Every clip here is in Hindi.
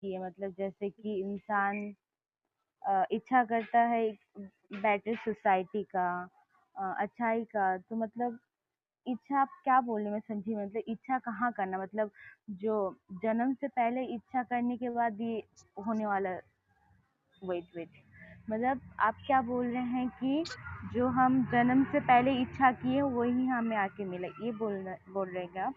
है, मतलब जैसे कि इंसान इच्छा करता है एक बेटर सोसाइटी का, अच्छाई का, तो मतलब इच्छा आप क्या बोल रहे हैं? मैं समझी, मतलब इच्छा कहाँ करना, मतलब जो जन्म से पहले इच्छा करने के बाद ये होने वाला। वेट वेट, मतलब आप क्या बोल रहे हैं कि जो हम जन्म से पहले इच्छा किए वही हमें आके मिला, ये बोल रहे हैं क्या आप?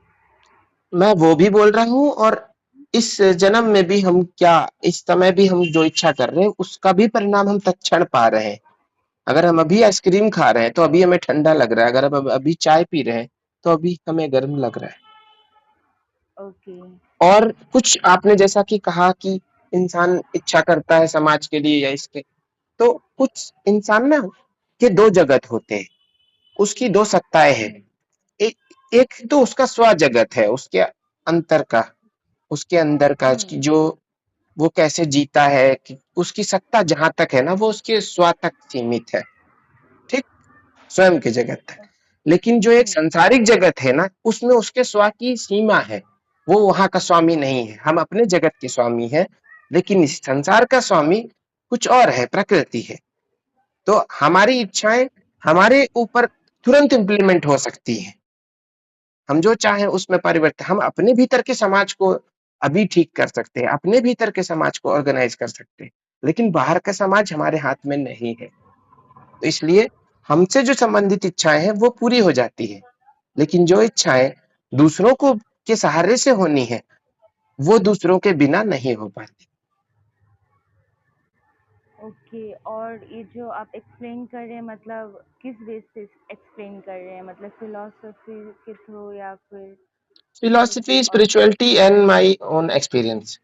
मैं वो भी बोल रहा हूँ, और इस जन्म में भी हम क्या, इस समय भी हम जो इच्छा कर रहे हैं उसका भी परिणाम हम तत्क्षण पा रहे हैं। अगर हम अभी आइसक्रीम खा रहे हैं तो अभी हमें ठंडा लग रहा है, अगर हम अभी चाय पी रहे हैं तो अभी हमें गर्म लग रहा है। ओके। और कुछ आपने जैसा कि कहा कि इंसान इच्छा करता है समाज के लिए या इसके, तो कुछ इंसान ना के दो जगत होते हैं, उसकी दो सत्ताएं हैं। एक एक तो उसका स्व जगत है, उसके अंतर का, उसके अंदर का हम्म। कि जो वो कैसे जीता है, कि उसकी सत्ता जहां तक है ना वो उसके स्व तक सीमित है, ठीक, स्वयं के जगत तक। लेकिन जो एक हम्म। सांसारिक जगत है ना, उसमें उसके स्व की सीमा है, वो वहां का स्वामी नहीं है। हम अपने जगत के स्वामी है, लेकिन इस संसार का स्वामी कुछ और है, प्रकृति है। तो हमारी इच्छाएं हमारे ऊपर तुरंत इम्प्लीमेंट हो सकती है, हम जो चाहें उसमें परिवर्तन, हम अपने भीतर के समाज को अभी ठीक कर सकते हैं, अपने भीतर के समाज को ऑर्गेनाइज कर सकते हैं, लेकिन बाहर का समाज हमारे हाथ में नहीं है। तो इसलिए हमसे जो संबंधित इच्छाएं हैं वो पूरी हो जाती है, लेकिन जो इच्छाएं दूसरों को के सहारे से होनी है वो दूसरों के बिना नहीं हो पाती। ओके, और ये जो आप एक्सप्लेन कर रहे हैं, मतलब किस बेस पे एक्सप्लेन कर रहे हैं, मतलब फिलोसफी के थ्रू या फिर कुछ फिलोसफी, और? Spirituality and my own experience.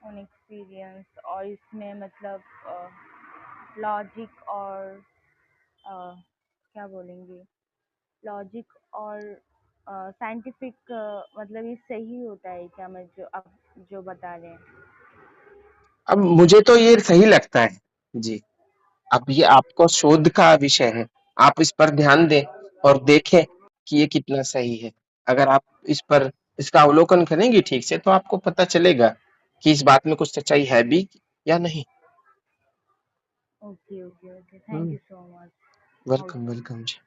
On experience, और इसमें मतलब लॉजिक और क्या बोलेंगे, लॉजिक और साइंटिफिक, मतलब ये सही होता है क्या, मैं जो आप जो बता रहे हैं? अब मुझे तो ये सही लगता है जी। अब ये आपको शोध का विषय है, आप इस पर ध्यान दें और देखें कि ये कितना सही है। अगर आप इस पर इसका अवलोकन करेंगी ठीक से तो आपको पता चलेगा कि इस बात में कुछ सच्चाई है भी या नहीं। Okay okay okay, thank you so much. Welcome welcome ji.